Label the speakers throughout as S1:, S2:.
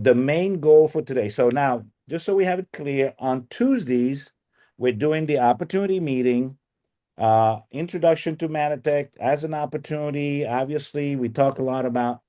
S1: the main goal for today. So now, just so we have it clear, on Tuesdays, we're doing the opportunity meeting, introduction to Manatech as an opportunity. Obviously, we talk a lot about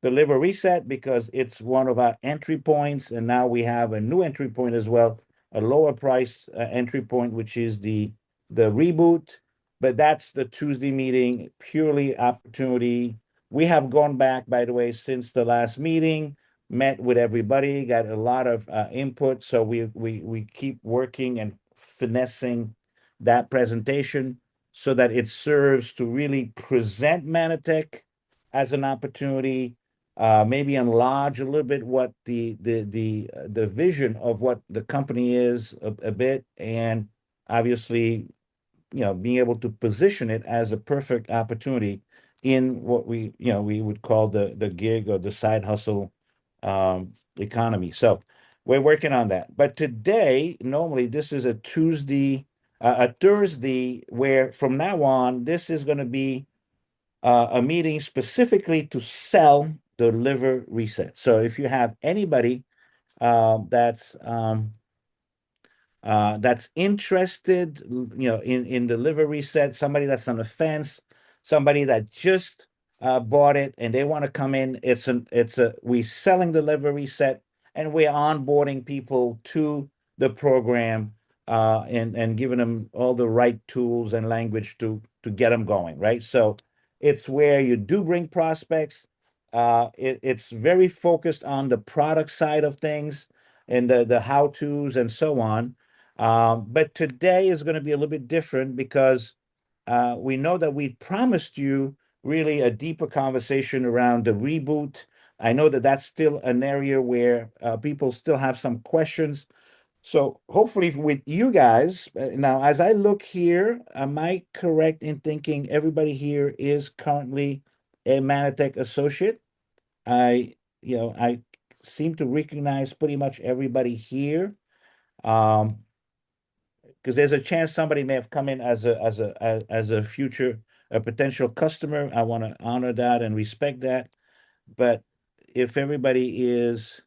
S1: the liver reset because it's one of our entry points, and now we have a new entry point as well, a lower price entry point, which is the reboot. But that's the Tuesday meeting, purely opportunity. We have gone back, by the way, since the last meeting, met with everybody, got a lot of input. So we keep working and finessing that presentation so that it serves to really present Manatech as an opportunity, maybe enlarge a little bit what the vision of what the company is a bit, and obviously, being able to position it as a perfect opportunity in what we would call the gig or the side hustle economy. So we're working on that. But today, normally this is a Tuesday, a Thursday, where from now on, this is going to be a meeting specifically to sell the liver reset. So if you have anybody that's interested, in the liver reset, somebody that's on the fence, somebody that just bought it and they want to come in, we selling the liver reset and we're onboarding people to the program, and giving them all the right tools and language to get them going, right? So it's where you do bring prospects. It's very focused on the product side of things and the how tos and so on. But today is going to be a little bit different because we know that we promised you really a deeper conversation around the reboot. I know that that's still an area where people still have some questions. So hopefully with you guys, now as I look here, am I correct in thinking everybody here is currently a Manatech associate? I seem to recognize pretty much everybody here. Um, because there's a chance somebody may have come in as a future a potential customer. I want to honor that and respect that. But if everybody is,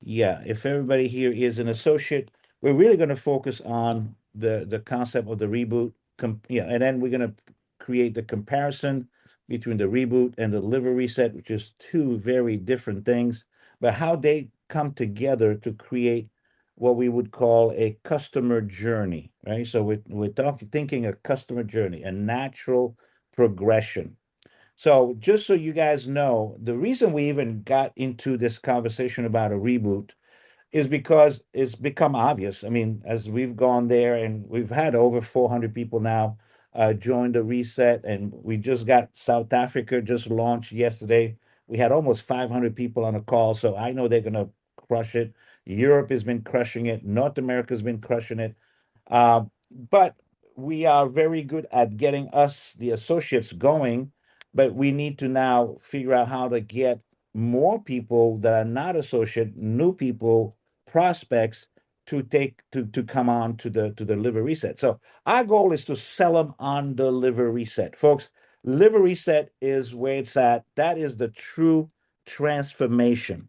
S1: yeah, if everybody here is an associate, we're really going to focus on the concept of the reboot. Yeah, and then we're going to create the comparison between the reboot and the liver reset, which is two very different things, but how they come together to create what we would call a customer journey, right? So we're thinking a customer journey, a natural progression. So just so you guys know, the reason we even got into this conversation about a reboot is because it's become obvious. I mean, as we've gone there and we've had over 400 people now join the reset, and we just got South Africa just launched yesterday. We had almost 500 people on a call, so I know they're going to crush it. Europe has been crushing it. North America's been crushing it. Uh, but we are very good at getting us, the associates, going, but we need to now figure out how to get more people that are not associate, new people, prospects to come on to the liver reset. So our goal is to sell them on the liver reset. Folks, liver reset is where it's at. That is the true transformation,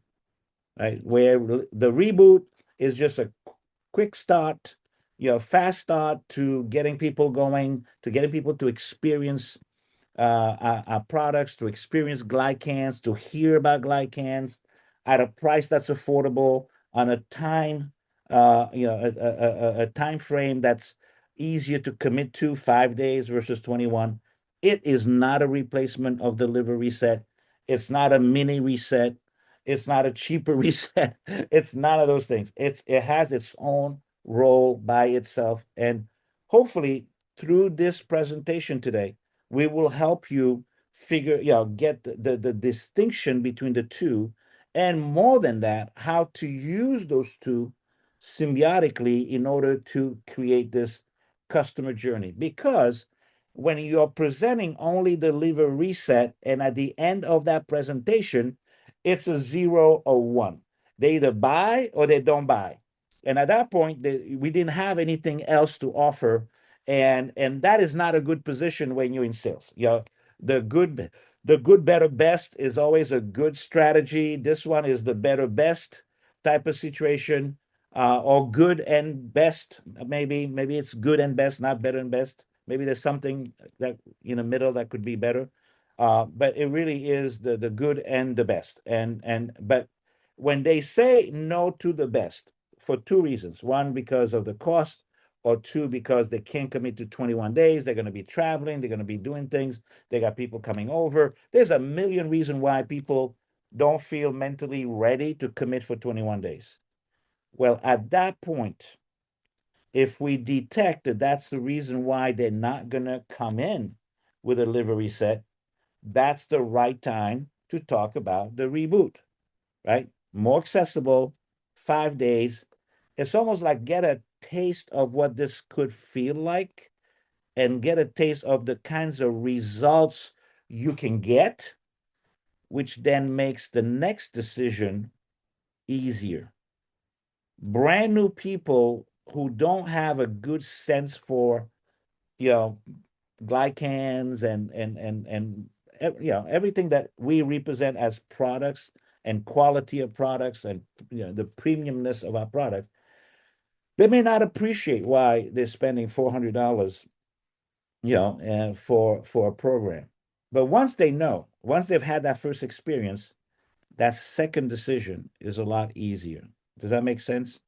S1: right? Where the reboot is just a quick start, fast start to getting people going, to getting people to experience our products, to experience glycans, to hear about glycans at a price that's affordable on a time, a time frame that's easier to commit to, 5 days versus 21. It is not a replacement of the liver reset. It's not a mini reset. It's not a cheaper reset. It's none of those things. It has its own role by itself. And hopefully through this presentation today, we will help you get the distinction between the two, and more than that, how to use those two symbiotically in order to create this customer journey. Because when you're presenting only the liver reset, and at the end of that presentation, it's a 0 or 1. They either buy or they don't buy. And at that point, we didn't have anything else to offer, and that is not a good position when you're in sales. The good The good, better, best is always a good strategy. This one is the better, best type of situation, or good and best. Maybe it's good and best, not better and best. Maybe there's something that in the middle that could be better. But it really is the good and the best. But when they say no to the best for two reasons: one, because of the cost, or two, because they can't commit to 21 days. They're going to be traveling. They're going to be doing things. They got people coming over. There's a million reasons why people don't feel mentally ready to commit for 21 days. Well, at that point, if we detect that that's the reason why they're not going to come in with a liver reset, that's the right time to talk about the reboot, right? More accessible, 5 days. It's almost like get a taste of what this could feel like and get a taste of the kinds of results you can get, which then makes the next decision easier. Brand new people who don't have a good sense for, you know, glycans and everything that we represent as products and quality of products and the premiumness of our products, they may not appreciate why they're spending $400 for a program. But once they know, once they've had that first experience, that second decision is a lot easier. Does that make sense?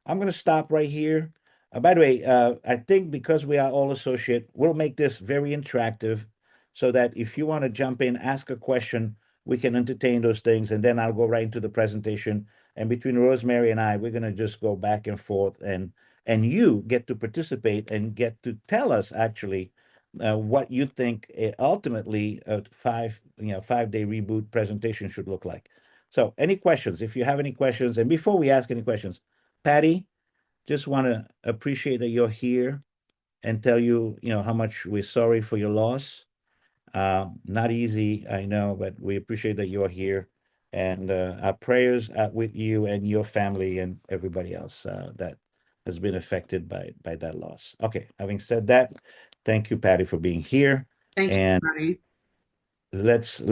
S1: I'm going to stop right here. By the way, I think because we are all associate, we'll make this very interactive so that if you want to jump in, ask a question, we can entertain those things, and then I'll go right into the presentation. And between Rosemary and I, we're going to just go back and forth, and you get to participate and get to tell us actually what you think ultimately a 5-day reboot presentation should look like. So, any questions? If you have any questions, and before we ask any questions, Patty, just want to appreciate that you're here and tell you, how much we're sorry for your loss. Not easy, I know, but we appreciate that you're here. And our prayers are with you and your family and everybody else that has been affected by that loss. Okay, having said that, thank you, Patty, for being here.
S2: Thank you,
S1: And
S2: Ronnie.
S1: let's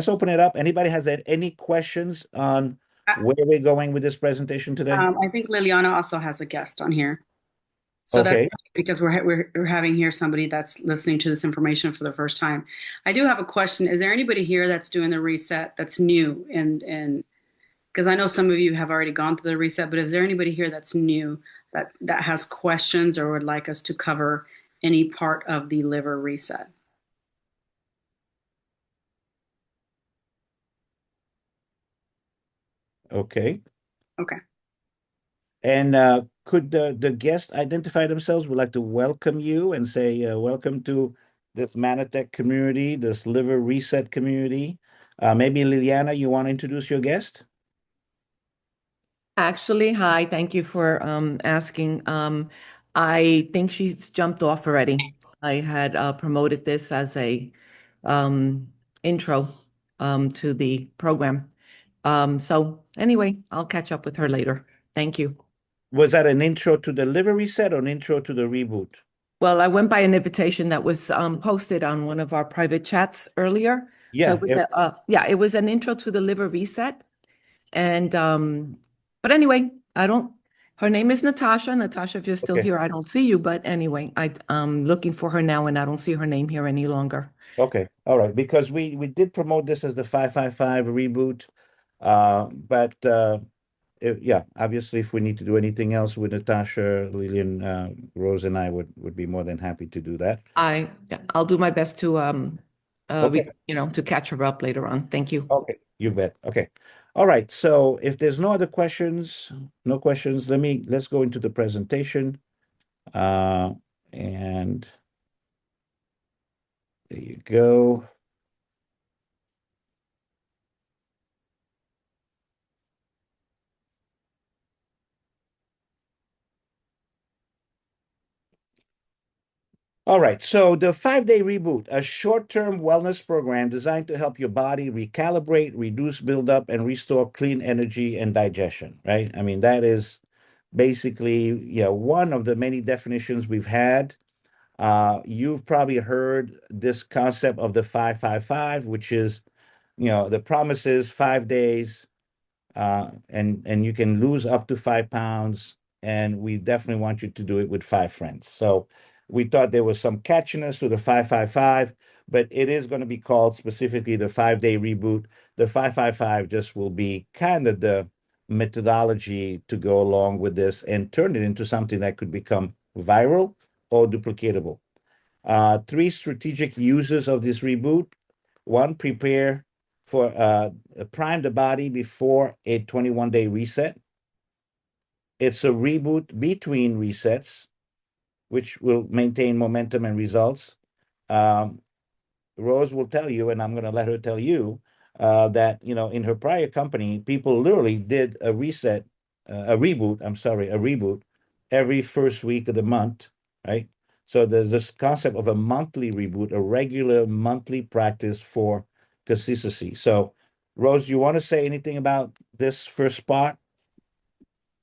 S1: open it up. Anybody has any questions on where we're going with this presentation today?
S2: I think Liliana also has a guest on here. So that's
S1: Okay.
S2: because we're having here somebody that's listening to this information for the first time. I do have a question. Is there anybody here that's doing the reset that's new? And because I know some of you have already gone through the reset, but is there anybody here that's new that has questions or would like us to cover any part of the liver reset?
S1: Okay.
S2: Okay.
S1: And could the guest identify themselves? Would like to welcome you and say, welcome to this Manatech community, this liver reset community. Maybe Liliana, you want to introduce your guest?
S3: Actually, hi, thank you for asking. I think she's jumped off already. I had promoted this as a intro to the program. So anyway, I'll catch up with her later. Thank you.
S1: Was that an intro to the liver reset or an intro to the reboot?
S3: Well, I went by an invitation that was posted on one of our private chats earlier. So
S1: Yeah.
S3: it was an intro to the liver reset. And but anyway, I don't her name is Natasha. Natasha, if you're still
S1: Okay.
S3: here, I don't see you, but anyway, I'm looking for her now and I don't see her name here any longer.
S1: Okay. All right. Because we did promote this as the 555 reboot. But yeah, obviously, if we need to do anything else with Natasha, Lillian, Rose, and I would be more than happy to do that.
S3: I'll do my best to
S1: Okay.
S3: to catch her up later on. Thank you.
S1: Okay. You bet. Okay. All right. So if there's no other questions, no questions, let's go into the presentation. Uh, and there you go. All right, so the 5-day reboot, a short-term wellness program designed to help your body recalibrate, reduce buildup, and restore clean energy and digestion, right? I mean, that is basically, one of the many definitions we've had. You've probably heard this concept of the 555, which is, the promise is 5 days, and you can lose up to 5 pounds, and we definitely want you to do it with 5 friends. So we thought there was some catchiness to the 555, but it is going to be called specifically the 5 day reboot. The 555 just will be kind of the methodology to go along with this and turn it into something that could become viral or duplicatable. Three strategic uses of this reboot. One, prepare for prime the body before a 21-day reset. It's a reboot between resets, which will maintain momentum and results. Um, Rose will tell you, and I'm going to let her tell you, that in her prior company, people literally did a reset, a reboot. I'm sorry, a reboot every first week of the month, right? So there's this concept of a monthly reboot, a regular monthly practice for consistency. So, Rose, you want to say anything about this first part?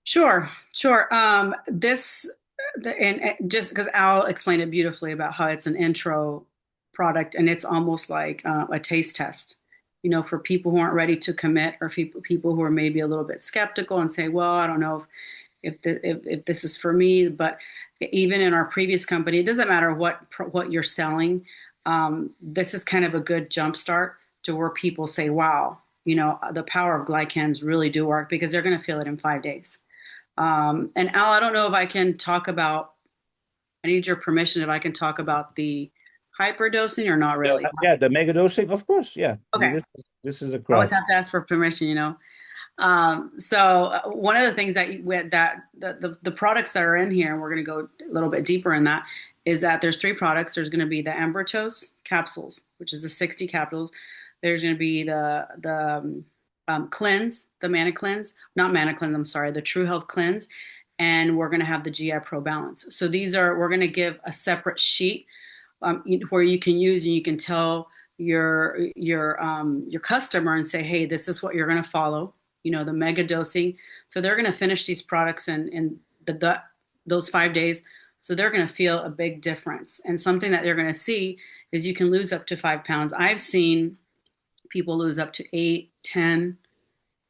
S2: Sure, sure. And just because Al explained it beautifully about how it's an intro product and it's almost like a taste test, for people who aren't ready to commit or people who are maybe a little bit skeptical and say, well, I don't know if this is for me. But even in our previous company, it doesn't matter what you're selling. This is kind of a good jump start to where people say, wow, the power of glycans really do work because they're going to feel it in 5 days. And Al, I don't know if I can talk about, I need your permission if I can talk about the hyperdosing or not
S1: Yeah,
S2: really.
S1: yeah, the mega dosing, of course. Yeah, I mean
S2: Okay.
S1: this is a
S2: I always
S1: crowd.
S2: have to ask for permission. So one of the things that the products that are in here, and we're going to go a little bit deeper in that, is that there's three products. There's going to be the Ambrotos capsules, which is the 60 capsules. There's going to be the cleanse, the Mana Cleanse, not Mana Cleanse, I'm sorry, the True Health Cleanse, and we're going to have the GI Pro Balance. So we're going to give a separate sheet where you can use and you can tell your customer and say, hey, this is what you're going to follow. The mega dosing. So they're going to finish these products in those 5 days. So they're going to feel a big difference. And something that they're going to see is you can lose up to 5 pounds. I've seen people lose up to 8, 10.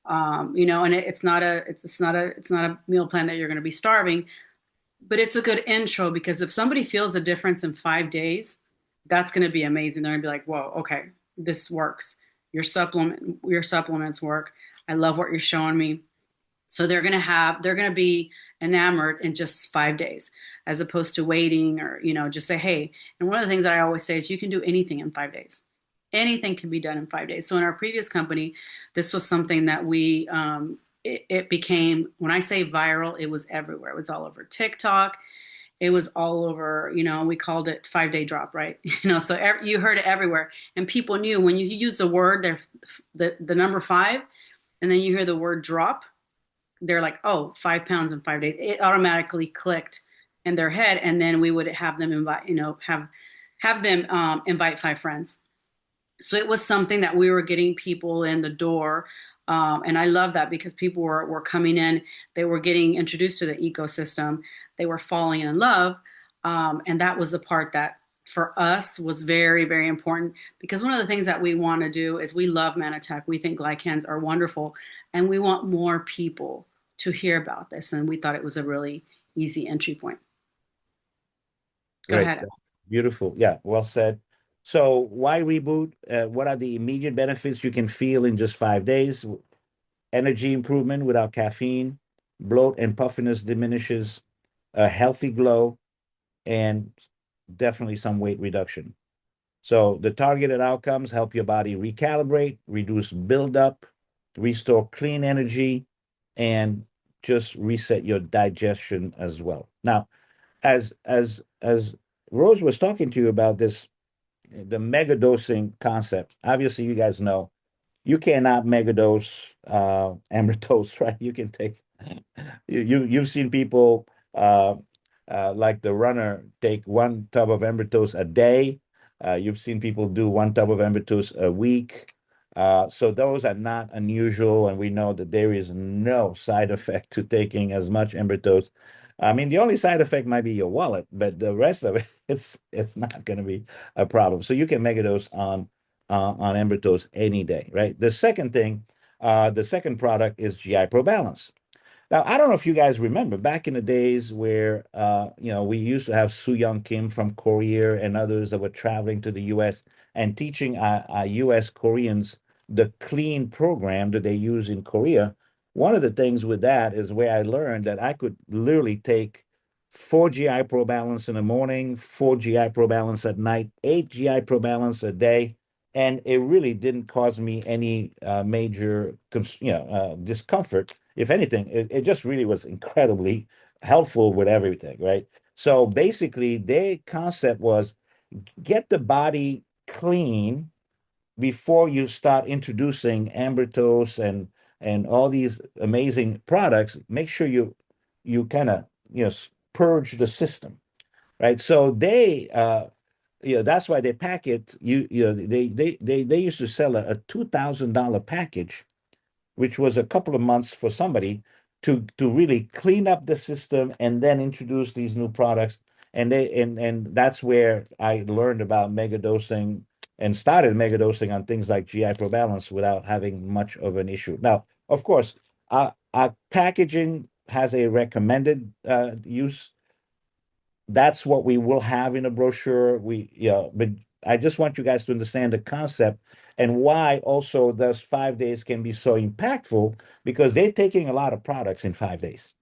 S2: And it's not a meal plan that you're going to be starving, but it's a good intro because if somebody feels a difference in 5 days, that's going to be amazing. They're going to be like, whoa, okay, this works. Your supplements work. I love what you're showing me. So they're going to be enamored in just 5 days as opposed to waiting or, just say, hey, and one of the things that I always say is you can do anything in 5 days. Anything can be done in 5 days. So in our previous company, this was something that it became, when I say viral, it was everywhere. It was all over TikTok. It was all over, we called it 5 day drop, right? So you heard it everywhere. And people knew when you use the word, the number five, and then you hear the word drop, they're like, oh, 5 pounds in 5 days. It automatically clicked in their head. And then we would have them have them invite 5 friends. So it was something that we were getting people in the door. And I love that because people were coming in, they were getting introduced to the ecosystem, they were falling in love. And that was the part that for us was very, very important because one of the things that we want to do is we love Manatech. We think glycans are wonderful and we want more people to hear about this. And we thought it was a really easy entry point. Go
S1: Great.
S2: ahead.
S1: Beautiful. Yeah, well said. So why reboot? What are the immediate benefits you can feel in just 5 days? Energy improvement without caffeine, bloat and puffiness diminishes, a healthy glow, and definitely some weight reduction. So the targeted outcomes help your body recalibrate, reduce buildup, restore clean energy, and just reset your digestion as well. Now, as Rose was talking to you about this, the mega dosing concept. Obviously, you guys know you cannot megadose amyloidose, right? You can take you've seen people like the runner take 1 tub of amyloidose a day. You've seen people do 1 tub of amyloidose a week. So those are not unusual, and we know that there is no side effect to taking as much amyloidose I mean, the only side effect might be your wallet, but the rest of it, it's not going to be a problem. So you can make those on Ember Toast any day, right? The second product is GI Pro Balance. Now, I don't know if you guys remember back in the days where we used to have Soo Young Kim from Korea and others that were traveling to the US and teaching our US Koreans the clean program that they use in Korea. One of the things with that is where I learned that I could literally take 4 GI Pro Balance in the morning, 4 GI Pro Balance at night, 8 GI Pro Balance a day, and it really didn't cause me any major discomfort. If anything, it just really was incredibly helpful with everything, right? So basically, their concept was get the body clean before you start introducing ambertos and all these amazing products. Make sure you kind of purge the system, right? So that's why they pack it. They used to sell a $2,000 package, which was a couple of months for somebody to really clean up the system and then introduce these new products. And that's where I learned about megadosing and started megadosing on things like GI Pro Balance without having much of an issue. Now, of course, our packaging has a recommended use. That's what we will have in a brochure. But I just want you guys to understand the concept and why also those 5 days can be so impactful because they're taking a lot of products in 5 days.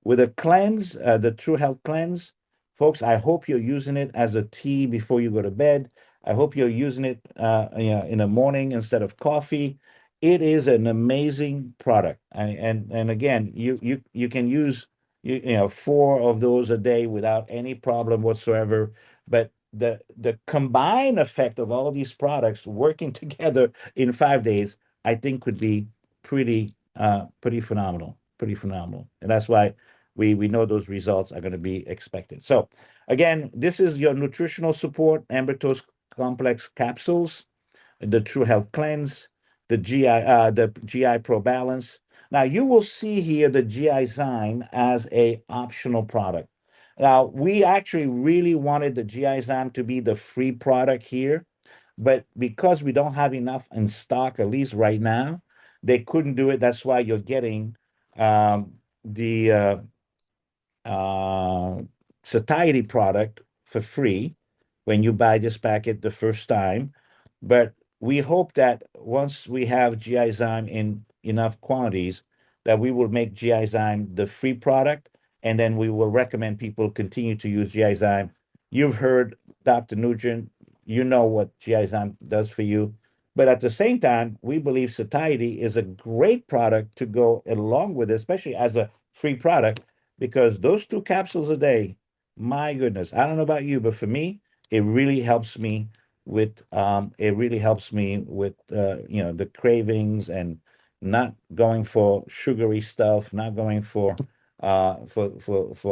S1: With a cleanse, the True Health Cleanse, folks, I hope you're using it as a tea before you go to bed. I hope you're using it in the morning instead of coffee. It is an amazing product. And again, you can use 4 of those a day without any problem whatsoever. But the combined effect of all these products working together in 5 days, I think could be pretty phenomenal. Pretty phenomenal. And that's why we know those results are going to be expected. So again, this is your nutritional support, Ambertos Complex capsules, the True Health Cleanse, the GI Pro Balance. Now you will see here the GI Zyme as a optional product. Now we actually really wanted the GI Zyme to be the free product here, but because we don't have enough in stock, at least right now, they couldn't do it. That's why you're getting the uh, satiety product for free when you buy this packet the first time. But we hope that once we have GI Zyme in enough quantities, that we will make GI Zyme the free product, and then we will recommend people continue to use GI Zyme. You've heard Dr. Nugent, you know what GI Zyme does for you. But at the same time, we believe satiety is a great product to go along with, especially as a free product, because those 2 capsules a day, my goodness, I don't know about you, but for me, it really helps me with the cravings and not going for sugary stuff, not going for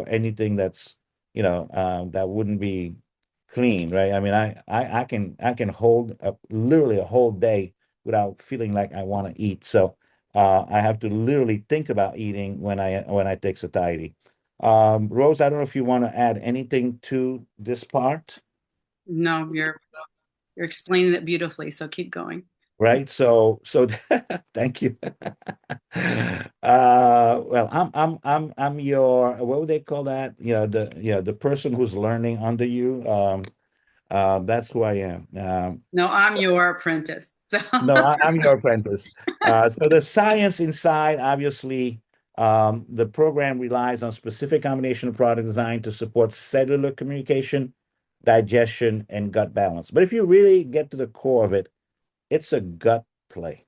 S1: anything that's that wouldn't be clean, right? I mean, I can hold literally a whole day without feeling like I want to eat. So I have to literally think about eating when I take satiety. Rose, I don't know if you want to add anything to this part,
S2: No, you're explaining it beautifully, so keep going.
S1: right? So thank you. Well, I'm your what would they call that? The person who's learning under you. That's who I am.
S2: No, I'm your apprentice. So
S1: No, I'm your apprentice. So the science inside, obviously, the program relies on specific combination of product design to support cellular communication, digestion, and gut balance. But if you really get to the core of it, it's a gut play.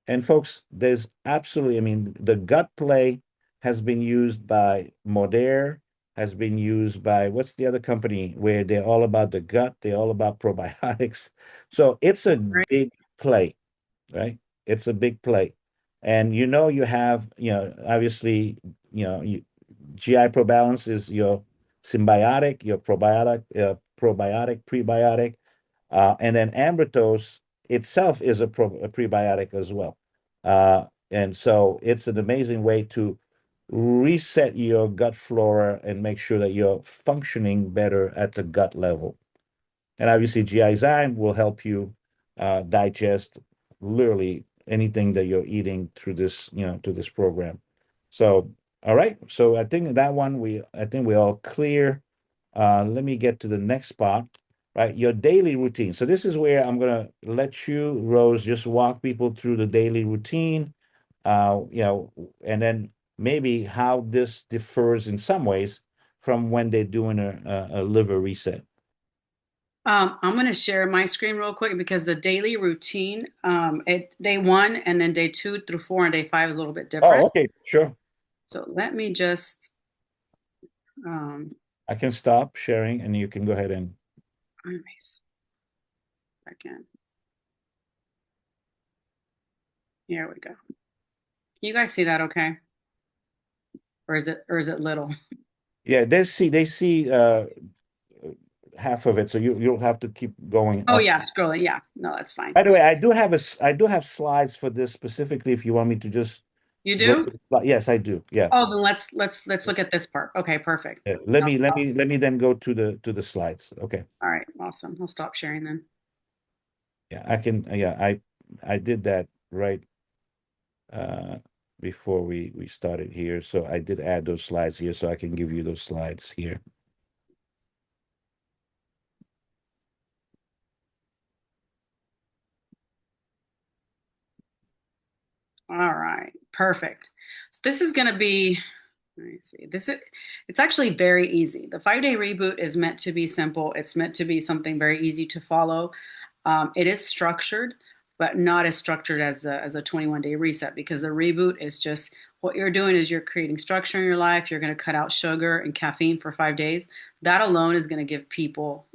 S1: And folks, there's absolutely, I mean, the gut play has been used by Modere, has been used by what's the other company where they're all about the gut, they're all about probiotics. So it's a
S2: right.
S1: big play, right? It's a big play. And you have, obviously, GI Probalance is your symbiotic, your probiotic, prebiotic, and then Ambritos itself is a prebiotic as well. And so it's an amazing way to reset your gut flora and make sure that you're functioning better at the gut level. And obviously, GI Zyme will help you digest literally anything that you're eating through this, through this program. So, all right. So I think that one I think we're all clear. Let me get to the next part, right? Your daily routine. So this is where I'm gonna let you, Rose, just walk people through the daily routine, and then maybe how this differs in some ways from when they're doing a liver reset.
S2: I'm going to share my screen real quick because the daily routine, day one and then day 2 through 4 and day 5 is a little bit
S1: Oh,
S2: different.
S1: okay, sure.
S2: So let me just, um,
S1: I can stop sharing and you can go ahead and.
S2: nice. Again, here we go. Can you guys see that okay? Or is it little?
S1: Yeah, they see half of it, so you'll have to keep going
S2: Oh
S1: up.
S2: yeah, scrolling. Yeah, no, that's fine.
S1: By the way, I do have slides for this specifically if you want me to just
S2: You
S1: go
S2: do?
S1: to yes, I do. Yeah.
S2: Oh, then let's look at this part. Okay, perfect.
S1: Yeah.
S2: I'll stop.
S1: Let me then go to the slides. Okay.
S2: All right, awesome. I'll stop sharing then.
S1: Yeah, I can yeah, I did that right uh before we started here. So I did add those slides here so I can give you those slides here.
S2: All right, perfect. So this is going to be, let me see. It's actually very easy. The 5 day reboot is meant to be simple. It's meant to be something very easy to follow. It is structured, but not as structured as a 21-day reset because the reboot is just what you're doing is you're creating structure in your life. You're going to cut out sugar and caffeine for 5 days. That alone is going to give people,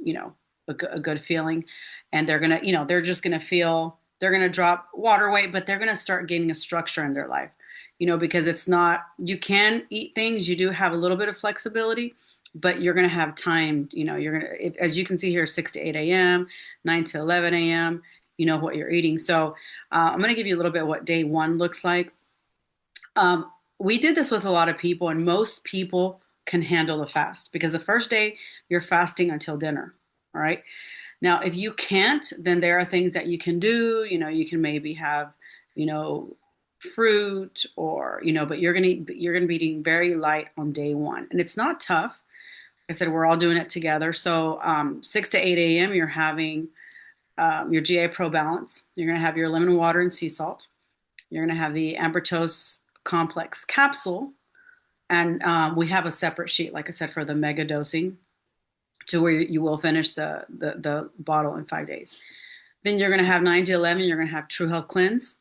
S2: a good feeling, and they're going to, they're just going to feel they're going to drop water weight, but they're going to start gaining a structure in their life. Because it's not, you can eat things, you do have a little bit of flexibility, but you're going to have time, you're going to, as you can see here, 6 to 8 a.m., 9 to 11 a.m., what you're eating. So I'm going to give you a little bit of what day one looks like. We did this with a lot of people, and most people can handle the fast because the first day you're fasting until dinner. All right. Now, if you can't, then there are things that you can do. You can maybe have, you know, fruit or, but you're gonna be eating very light on day one, and it's not tough. Like I said, we're all doing it together. So 6 to 8 a.m. you're having your GA Pro Balance. You're gonna have your lemon water and sea salt. You're gonna have the Ambertose Complex capsule, and we have a separate sheet, like I said, for the mega dosing to where you will finish the bottle in 5 days. Then you're going to have 9 to 11, you're going to have True Health Cleanse.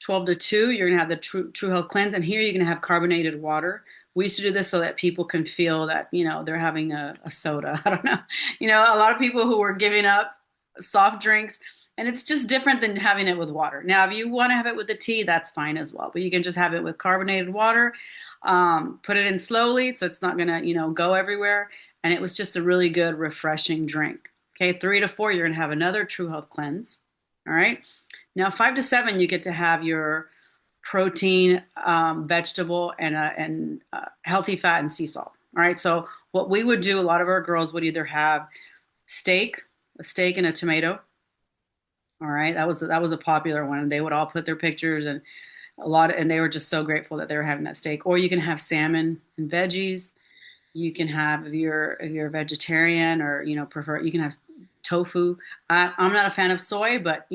S2: 12 to 2, you're going to have the True Health Cleanse. And here you're going to have carbonated water. We used to do this so that people can feel that, they're having a soda. I don't know. A lot of people who were giving up soft drinks, and it's just different than having it with water. Now, if you want to have it with the tea, that's fine as well. But you can just have it with carbonated water. Put it in slowly so it's not going to, go everywhere. And it was just a really good, refreshing drink. Okay, 3 to 4, you're going to have another True Health Cleanse. All right. Now, 5 to 7, you get to have your protein, vegetable, and healthy fat and sea salt. All right. So what we would do, a lot of our girls would either have a steak and a tomato. All right. That was a popular one. And they would all put their pictures and and they were just so grateful that they were having that steak. Or you can have salmon and veggies. You can have if you're a vegetarian or prefer you can have tofu. I'm not a fan of soy, but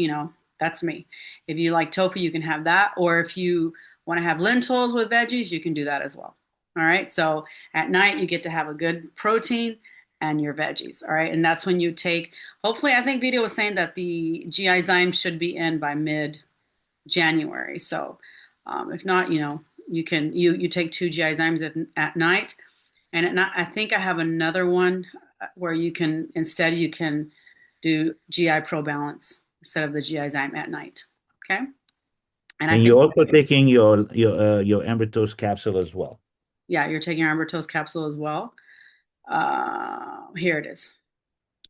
S2: that's me. If you like tofu, you can have that, or if you want to have lentils with veggies, you can do that as well. All right. So at night you get to have a good protein and your veggies. All right, and that's when you take. Hopefully, I think Vito was saying that the GI Zyme should be in by mid January. So if not, you can you take 2 GI Zymes at night. And I think I have another one where you can do GI Pro Balance instead of the GI Zyme at night. Okay. And I
S1: And
S2: think,
S1: you're also taking your Ambertose capsule as well.
S2: yeah, you're taking your Ambertose capsule as well. Here it is.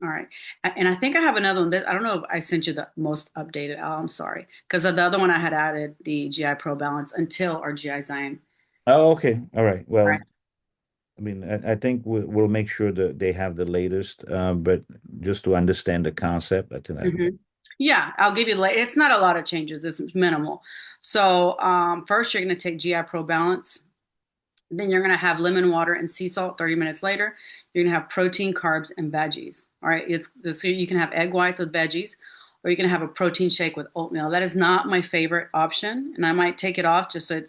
S2: All right. And I think I have another one that I don't know if I sent you the most updated. Oh, I'm sorry. Because the other one I had added the GI Pro Balance until our GI Zyme
S1: Oh, okay. All right.
S2: All right.
S1: Well, I mean, I think we'll make sure that they have the latest, but just to understand the concept, I think that.
S2: Yeah, I'll give you it's not a lot of changes. It's minimal. So first you're going to take GI Pro Balance. Then you're going to have lemon water and sea salt 30 minutes later. You're going to have protein, carbs, and veggies. All right. So you can have egg whites with veggies, or you can have a protein shake with oatmeal. That is not my favorite option. And I might take it off just so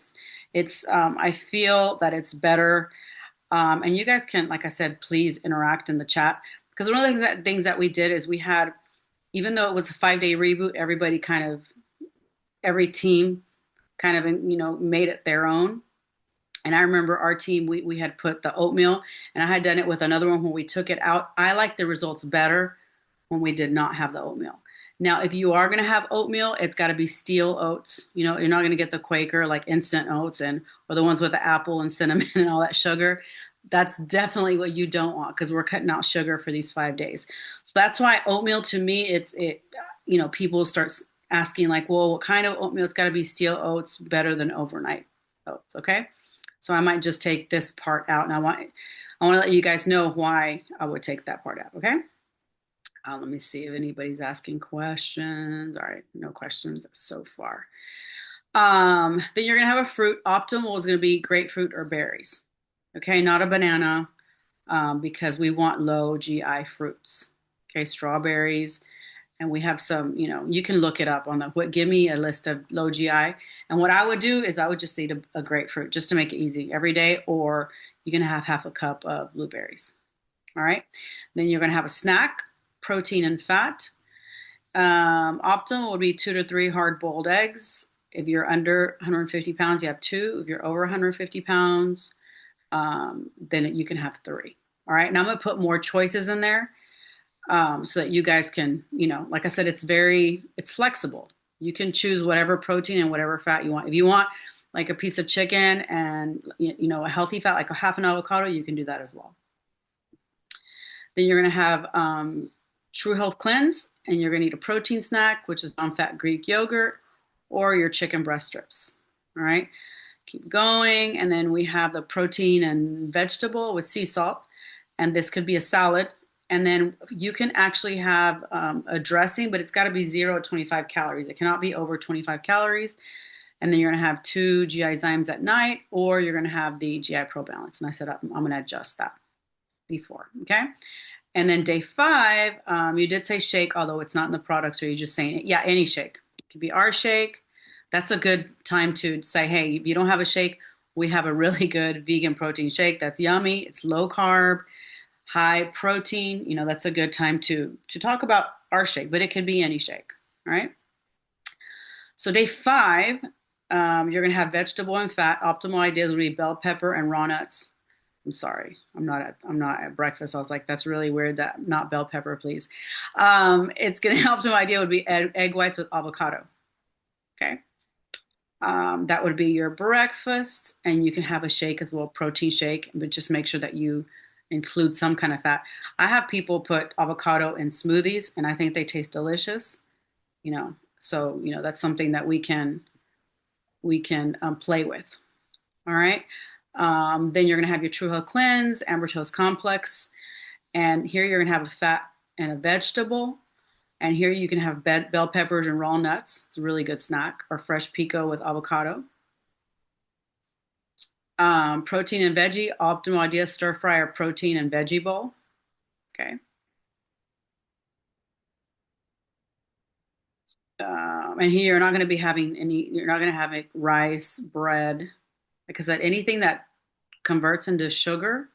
S2: I feel that it's better. And you guys can, like I said, please interact in the chat. Because one of the things that we did is we had, even though it was a 5-day reboot, every team kind of, made it their own. And I remember our team, we had put the oatmeal, and I had done it with another one when we took it out. I like the results better when we did not have the oatmeal. Now, if you are going to have oatmeal, it's got to be steel oats. You're not going to get the Quaker like instant oats or the ones with the apple and cinnamon and all that sugar. That's definitely what you don't want because we're cutting out sugar for these 5 days. So that's why oatmeal to me, people start asking like, well, what kind of oatmeal? It's got to be steel oats, better than overnight oats. Okay. So I might just take this part out, and I want to let you guys know why I would take that part out. Okay. Let me see if anybody's asking questions. All right, no questions so far. Then you're gonna have a fruit. Optimal is gonna be grapefruit or berries. Okay, not a banana, because we want low GI fruits. Okay, strawberries, and we have some. You can look it up on the what. Give me a list of low GI, and what I would do is I would just eat a grapefruit just to make it easy every day, or you can have half a cup of blueberries. All right, then you're gonna have a snack, protein and fat. Optimal would be 2 to 3 hard-boiled eggs. If you're under 150 pounds, you have two. If you're over 150 pounds, then you can have three. All right. Now I'm going to put more choices in there, so that you guys can, like I said, it's flexible. You can choose whatever protein and whatever fat you want. If you want like a piece of chicken and, a healthy fat, like a half an avocado, you can do that as well. Then you're going to have True Health Cleanse, and you're going to eat a protein snack, which is non-fat Greek yogurt or your chicken breast strips. All right. Keep going. And then we have the protein and vegetable with sea salt. And this could be a salad. And then you can actually have a dressing, but it's got to be 0 to 25 calories. It cannot be over 25 calories. And then you're going to have 2 GI Zymes at night, or you're going to have the GI Pro Balance. And I said I'm going to adjust that before. Okay. And then day 5, you did say shake, although it's not in the products, or you're just saying it. Yeah, any shake. It could be our shake. That's a good time to say, hey, if you don't have a shake, we have a really good vegan protein shake that's yummy. It's low carb, high protein. That's a good time to talk about our shake, but it can be any shake. All right. So day 5, you're going to have vegetable and fat. Optimal ideas would be bell pepper and raw nuts. I'm sorry, I'm not at breakfast. I was like, that's really weird. That not bell pepper, please. It's going to help. Some idea would be egg whites with avocado. Okay. That would be your breakfast, and you can have a shake as well, protein shake, but just make sure that you include some kind of fat. I have people put avocado in smoothies, and I think they taste delicious. So that's something that we can play with. All right. Then you're going to have your True Health Cleanse, Amber Toast Complex, and here you're going to have a fat and a vegetable. And here you can have bell peppers and raw nuts. It's a really good snack. Or fresh pico with avocado. Protein and veggie. Optimal idea, stir fry or protein and veggie bowl. Okay. And here you're not going to be having you're not going to have rice, bread, because anything that converts into sugar,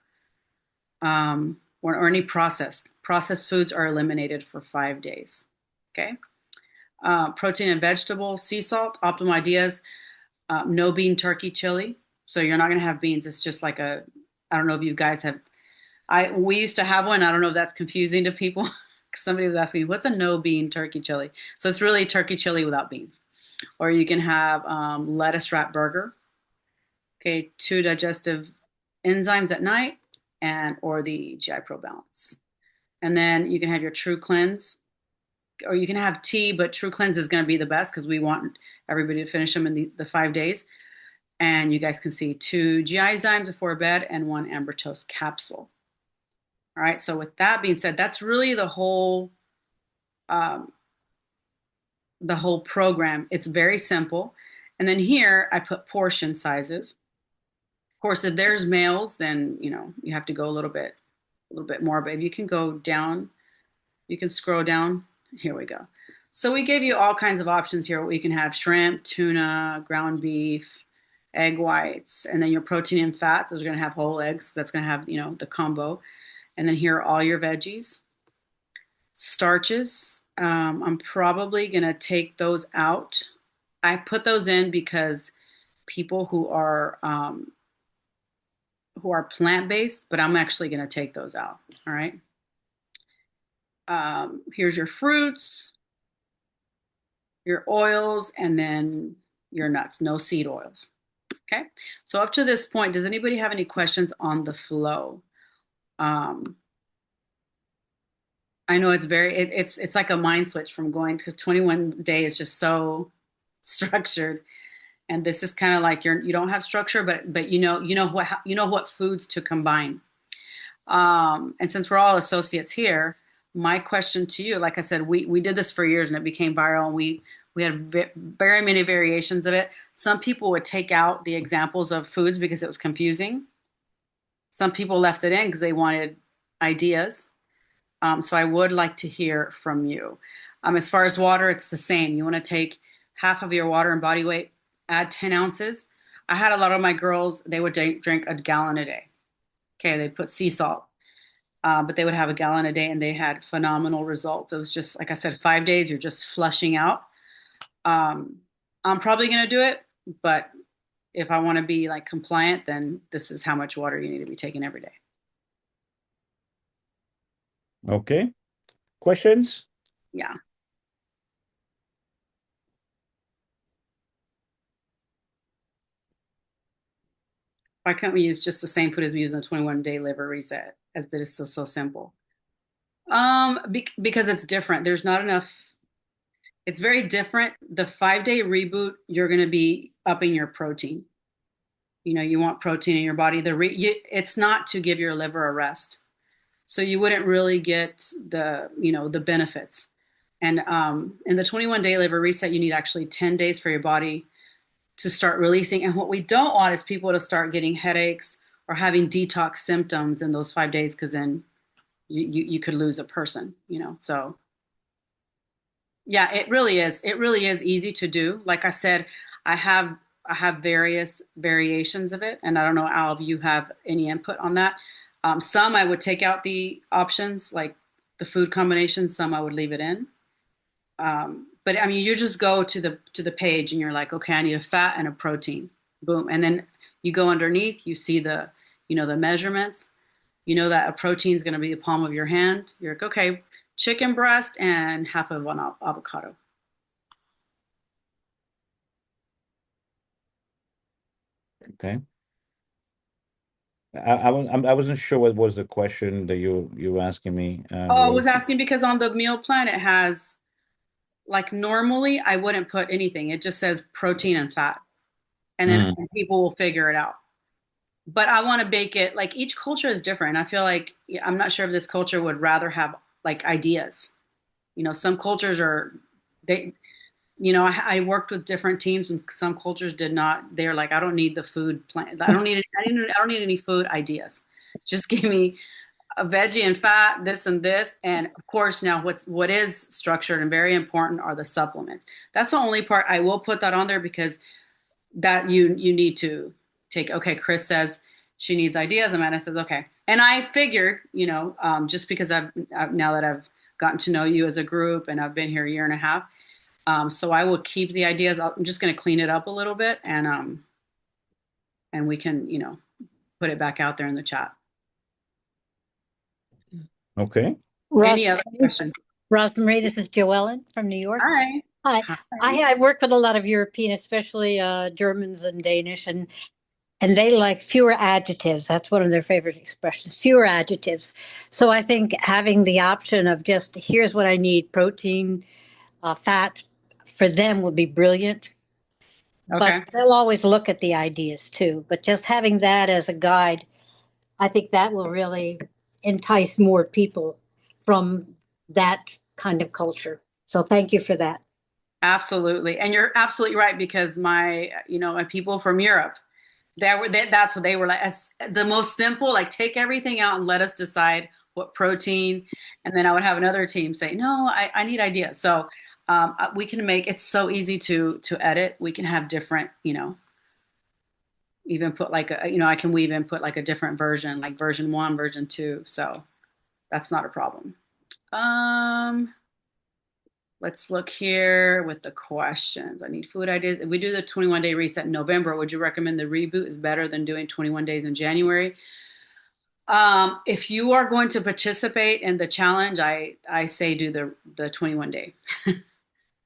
S2: or any processed foods are eliminated for 5 days. Okay. Protein and vegetable, sea salt, optimal ideas, no bean turkey chili. So you're not going to have beans. It's just like I don't know if you guys have, we used to have one. I don't know if that's confusing to people. Somebody was asking me, what's a no bean turkey chili? So it's really turkey chili without beans. Or you can have lettuce wrap burger. Okay. 2 digestive enzymes at night, or the GI Pro Balance. And then you can have your True Cleanse, or you can have tea, but True Cleanse is going to be the best because we want everybody to finish them in the 5 days. And you guys can see 2 GI Zymes before bed and 1 Ambertose capsule. All right, so with that being said, that's really um, the whole program. It's very simple. And then here I put portion sizes. Of course, if there's males, then you have to go a little bit more. But if you can go down, you can scroll down. Here we go. So we gave you all kinds of options here. We can have shrimp, tuna, ground beef, egg whites, and then your protein and fats. Those are going to have whole eggs. That's going to have the combo. And then here are all your veggies. Starches, I'm probably going to take those out. I put those in because people who are plant-based, but I'm actually going to take those out. All right. Here's your fruits, your oils, and then your nuts. No seed oils. Okay. So up to this point, does anybody have any questions on the flow? I know it's like a mind switch from going because 21 day is just so structured, and this is kind of like you don't have structure, but you know what foods to combine. And since we're all associates here, my question to you, like I said, we did this for years and it became viral, and we had very many variations of it. Some people would take out the examples of foods because it was confusing. Some people left it in because they wanted ideas. So I would like to hear from you. As far as water, it's the same. You want to take half of your water and body weight, add 10 ounces. I had a lot of my girls, they would drink a gallon a day. Okay, they put sea salt, but they would have a gallon a day and they had phenomenal results. It was just, like I said, 5 days, you're just flushing out. I'm probably going to do it, but if I want to be like compliant, then this is how much water you need to be taking every day.
S1: Okay. Questions?
S2: Yeah. Why can't we use just the same food as we use in the 21-day liver reset, as that is so simple? Because it's different. There's not enough. It's very different. The 5-day reboot, you're going to be upping your protein. You want protein in your body. It's not to give your liver a rest, so you wouldn't really get the benefits. And in the 21-day liver reset, you need actually 10 days for your body to start releasing. And what we don't want is people to start getting headaches or having detox symptoms in those 5 days, because then you could lose a person. So yeah, it really is. It really is easy to do. Like I said, I have various variations of it, and I don't know, Al, if you have any input on that. Some I would take out the options, like the food combinations. Some I would leave it in. But I mean, you just go to the page and you're like, okay, I need a fat and a protein. Boom. And then you go underneath, you see the measurements. You know that a protein is going to be the palm of your hand. You're like, okay, chicken breast and half of an avocado.
S1: Okay. I wasn't sure what was the question that you were asking me,
S2: Oh, I
S1: Rose.
S2: was asking because on the meal plan it has, like, normally I wouldn't put anything. It just says protein and fat, and then
S1: Mm,
S2: people will figure it out. But I want to bake it, like, each culture is different. I feel like, yeah, I'm not sure if this culture would rather have like ideas. Some cultures are they. I worked with different teams, and some cultures did not. They're like, I don't need the food plan. I don't need any food ideas. Just give me a veggie and fat, this and this. And of course, now what is structured and very important are the supplements. That's the only part I will put that on there, because that you need to take. Okay, Chris says she needs ideas. Amanda says okay, and I figured, just because now that I've gotten to know you as a group and I've been here a year and a half, so I will keep the ideas. I'm just going to clean it up a little bit, and we can put it back out there in the chat.
S1: okay.
S2: Any other questions?
S4: Rosemary, this is Joellen from New York.
S2: Hi.
S4: Hi.
S2: Hi.
S4: I work with a lot of European, especially Germans and Danish, and they like fewer adjectives. That's one of their favorite expressions, fewer adjectives. So I think having the option of just here's what I need, protein, fat, for them would be brilliant.
S2: Okay.
S4: but they'll always look at the ideas too. But just having that as a guide, I think that will really entice more people from that kind of culture. So thank you for that.
S2: Absolutely. And you're absolutely right because my people from Europe, that's what they were like. The most simple, like take everything out and let us decide what protein. And then I would have another team say, no, I need ideas. So we can make it's so easy to edit. We can have different, even put like I can weave in put like a different version, like version 1, version 2. So that's not a problem. Um, let's look here with the questions. I need food ideas. If we do the 21-day reset in November, would you recommend the reboot is better than doing 21 days in January? If you are going to participate in the challenge, I say do the 21 day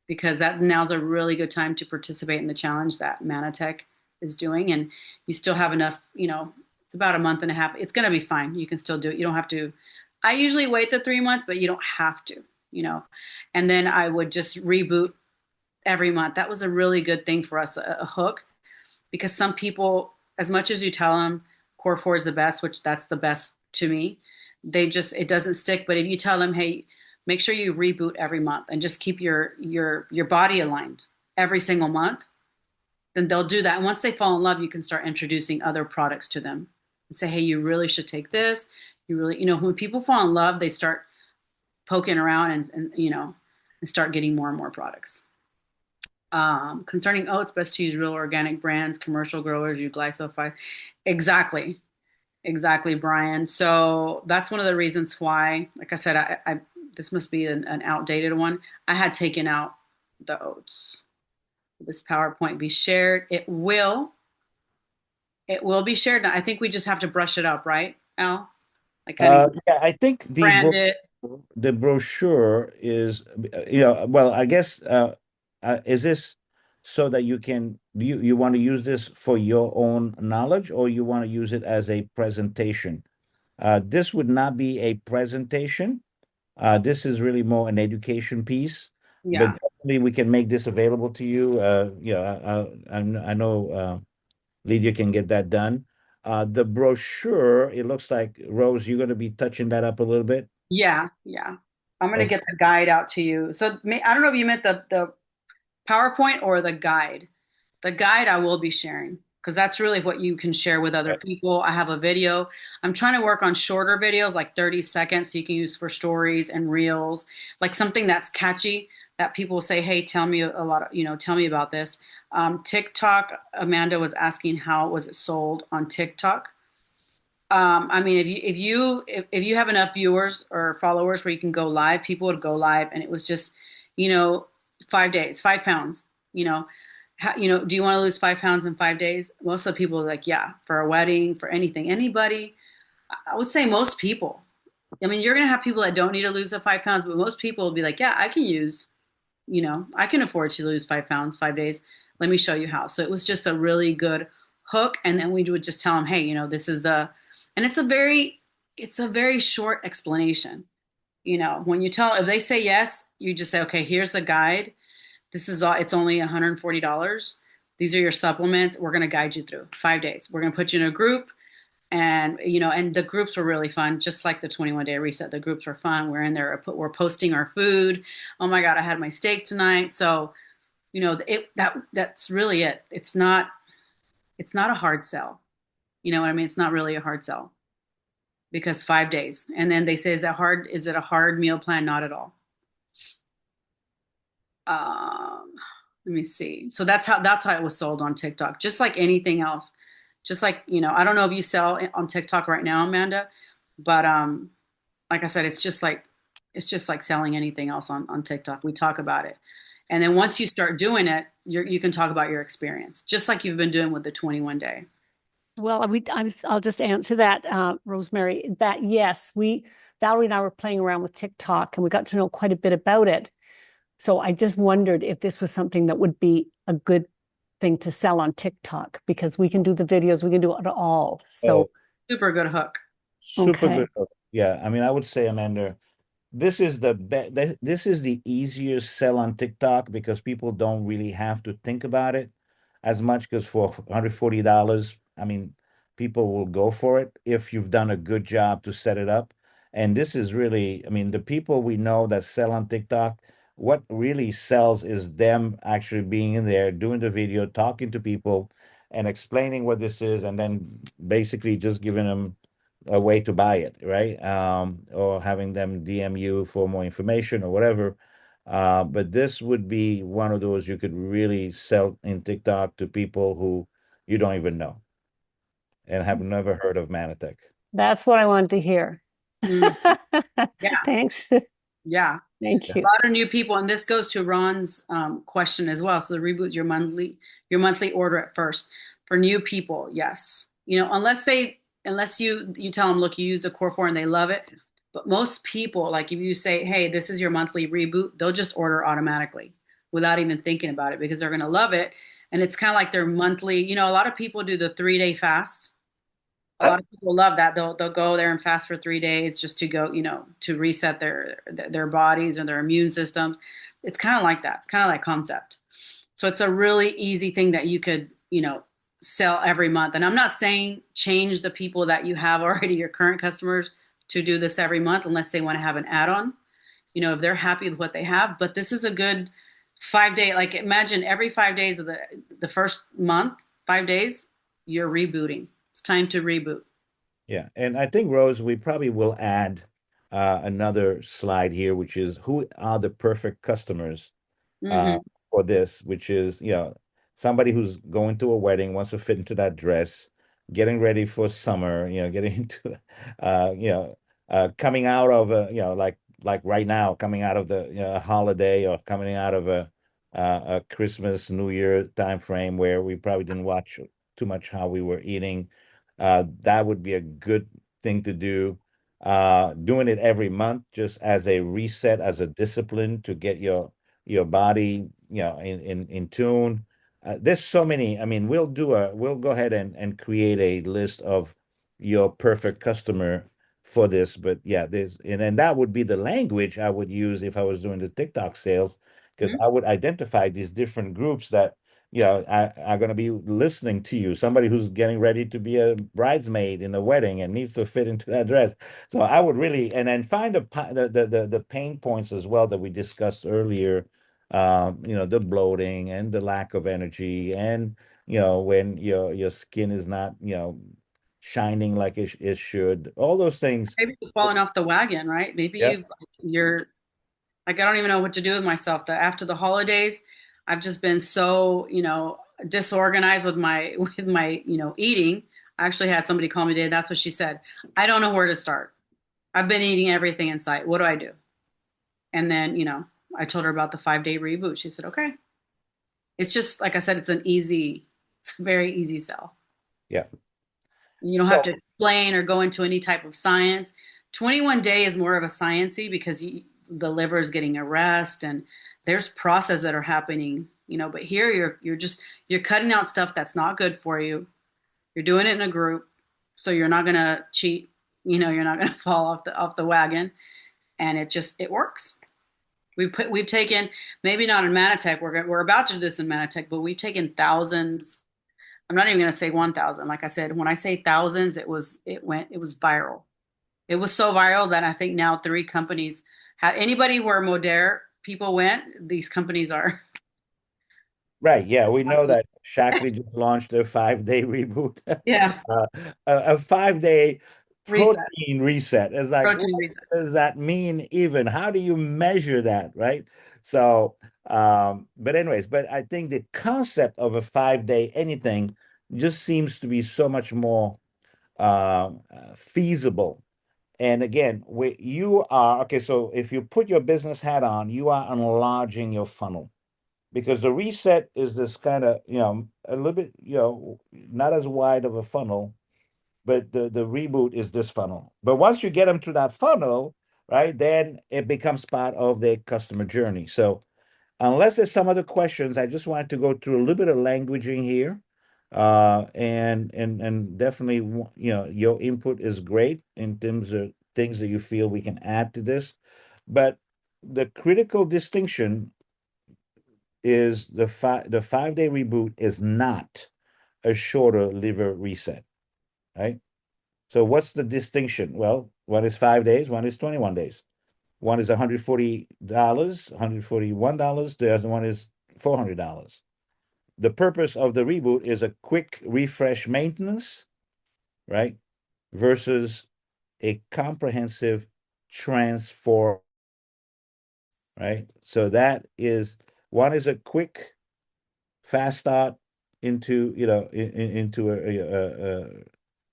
S2: because that now's a really good time to participate in the challenge that Manatech is doing, and you still have enough. It's about a month and a half. It's going to be fine. You can still do it. You don't have to. I usually wait the 3 months, but you don't have to. And then I would just reboot every month. That was a really good thing for us, a hook, because some people, as much as you tell them core 4 is the best, which that's the best to me, it doesn't stick. But if you tell them, hey, make sure you reboot every month and just keep your body aligned every single month, then they'll do that. And once they fall in love, you can start introducing other products to them and say, hey, you really should take this. You really, when people fall in love, they start poking around and start getting more and more products. Concerning oats, best to use real organic brands. Commercial growers use glyphosate. Exactly, Brian. So that's one of the reasons why, like I said, I this must be an outdated one. I had taken out the oats. Will this PowerPoint be shared? It will. It will be shared. I think we just have to brush it up, right, Al? Like kind of
S1: Yeah, I think
S2: brand it.
S1: the brochure is, well, I guess, is this so that you want to use this for your own knowledge, or you want to use it as a presentation? This would not be a presentation. This is really more an education piece, but
S2: Yeah.
S1: definitely we can make this available to you. I know, Lydia can get that done. The brochure, it looks like, Rose, you're going to be touching that up a little bit.
S2: Yeah, yeah. I'm gonna
S1: Oh,
S2: get the guide out to you. So I don't know if you meant the PowerPoint or the guide. The guide I will be sharing because that's really what you can share with other
S1: right.
S2: people. I have a video. I'm trying to work on shorter videos, like 30 seconds, so you can use for stories and reels, like something that's catchy that people say, "Hey, tell me a lot of, tell me about this." TikTok. Amanda was asking how was it sold on TikTok. I mean, if you have enough viewers or followers where you can go live, people would go live, and it was just, you know, 5 days, 5 pounds. Do you want to lose 5 pounds in 5 days? Most of the people are like, yeah, for a wedding, for anything, anybody. I would say most people. I mean, you're gonna have people that don't need to lose the 5 pounds, but most people will be like, yeah, I can afford to lose 5 pounds, 5 days. Let me show you how. So it was just a really good hook. And then we would just tell them, hey, this is and it's a very short explanation. When if they say yes, you just say, okay, here's a guide. This is all, it's only $140. These are your supplements. We're going to guide you through 5 days. We're going to put you in a group, and the groups were really fun, just like the 21-day reset. The groups were fun. We're in there, we're posting our food. Oh my God, I had my steak tonight. So, that's really it. It's not a hard sell. You know what I mean? It's not really a hard sell because 5 days. And then they say, is it a hard meal plan? Not at all. Um, Let me see. So that's how it was sold on TikTok, just like anything else. Just like, I don't know if you sell on TikTok right now, Amanda, but like I said, it's just like selling anything else on TikTok. We talk about it. And then once you start doing it, you can talk about your experience, just like you've been doing with the 21 day.
S5: Well, I'll just answer that, Rosemary, that yes, Valerie and I were playing around with TikTok and we got to know quite a bit about it. So I just wondered if this was something that would be a good thing to sell on TikTok because we can do the videos, we can do it all. So,
S2: Super good hook.
S1: Super
S5: okay.
S1: good. Yeah, I mean, I would say, Amanda, this is the easiest sell on TikTok because people don't really have to think about it. as much because for $140, I mean, people will go for it if you've done a good job to set it up. And this is really, I mean, the people we know that sell on TikTok, what really sells is them actually being in there, doing the video, talking to people, and explaining what this is, and then basically just giving them a way to buy it, right? Or having them DM you for more information or whatever. But this would be one of those you could really sell in TikTok to people who you don't even know and have never heard of Manatech.
S5: That's what I wanted to hear.
S2: Mm, yeah,
S5: Thanks.
S2: yeah.
S5: Thank
S2: A
S5: you.
S2: lot of new people, and this goes to Ron's question as well. So the reboot's your monthly order at first for new people. Yes, you know, unless you tell them, look, you use the core four and they love it. But most people, like if you say, hey, this is your monthly reboot, they'll just order automatically without even thinking about it because they're going to love it. And it's kind of like their monthly. You know, a lot of people do the 3-day fast. A lot of people love that. They'll go there and fast for 3 days just to go, you know, to reset their bodies and their immune systems. It's kind of like that. It's kind of like concept. So it's a really easy thing that you could, you know, sell every month. And I'm not saying change the people that you have already, your current customers, to do this every month unless they want to have an add-on. You know, if they're happy with what they have. But this is a good 5 day. Like imagine every 5 days of the first month, 5 days, you're rebooting. It's time to reboot.
S1: Yeah, and I think Rose, we probably will add another slide here, which is who are the perfect customers uh,
S2: Hmm.
S1: for this, which is, somebody who's going to a wedding, wants to fit into that dress, getting ready for summer, getting into, coming out of like right now, coming out of the a holiday or coming out of a Christmas, New Year time frame where we probably didn't watch too much how we were eating. That would be a good thing to do. Doing it every month just as a reset, as a discipline to get your body, in tune. There's so many. I mean, we'll go ahead and create a list of your perfect customer for this. But yeah, and then that would be the language I would use if I was doing the TikTok sales, because I would identify these different groups that are going to be listening to you. Somebody who's getting ready to be a bridesmaid in a wedding and needs to fit into that dress. So I would really, and then find the pain points as well that we discussed earlier. The bloating and the lack of energy, and when your skin is not shining like it should. All those things.
S2: Maybe you've fallen off the wagon, right? Maybe
S1: Yep.
S2: you're like, I don't even know what to do with myself. After the holidays, I've just been so, you know, disorganized with my eating. I actually had somebody call me today. That's what she said. I don't know where to start. I've been eating everything in sight. What do I do? And then, you know, I told her about the 5-day reboot. She said, okay. It's just like I said, it's a very easy sell.
S1: Yeah.
S2: You don't have
S1: So
S2: to explain or go into any type of science. 21 day is more of a sciency because the liver is getting a rest and there's processes that are happening, you know, but here you're cutting out stuff that's not good for you. You're doing it in a group, so you're not going to cheat, you know, you're not going to fall off the wagon, and it works. We've taken, maybe not in Manatech, we're about to do this in Manatech, but we've taken thousands. I'm not even going to say 1,000. Like I said, when I say thousands, it was viral. It was so viral that I think now 3 companies have anybody where Modere people went, these companies are.
S1: right, yeah, we know that Shackley just launched a 5-day reboot,
S2: Yeah,
S1: a 5-day
S2: reset,
S1: protein reset. It's like, what
S2: protein reset.
S1: does that mean even? How do you measure that, right? So, but anyways, but I think the concept of a 5-day anything just seems to be so much more feasible. And again, you are okay. So if you put your business hat on, you are enlarging your funnel, because the reset is this kind of, a little bit, not as wide of a funnel, but the reboot is this funnel. But once you get them to that funnel, right, then it becomes part of their customer journey. So unless there's some other questions, I just wanted to go through a little bit of languaging here. And definitely, your input is great in terms of things that you feel we can add to this. But the critical distinction is the 5-day reboot is not a shorter liver reset, right? So what's the distinction? Well, one is 5 days, one is 21 days. One is $140, $141. The other one is $400. The purpose of the reboot is a quick refresh maintenance, right? Versus a comprehensive transform, right? So that is one is a quick, fast start into into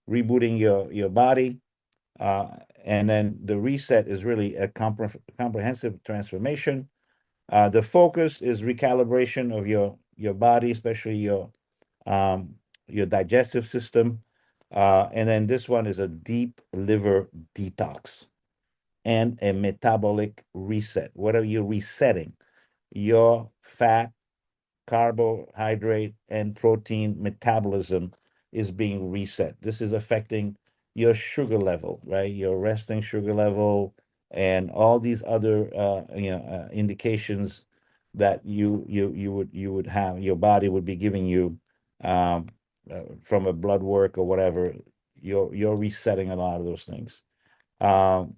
S1: rebooting your body, and then the reset is really a comprehensive transformation. The focus is recalibration of your body, especially your digestive system. And then this one is a deep liver detox and a metabolic reset. What are you resetting? Your fat, carbohydrate, and protein metabolism is being reset. This is affecting your sugar level, right? Your resting sugar level and all these other indications that you would have your body would be giving you from a blood work or whatever. You're resetting a lot of those things. Um,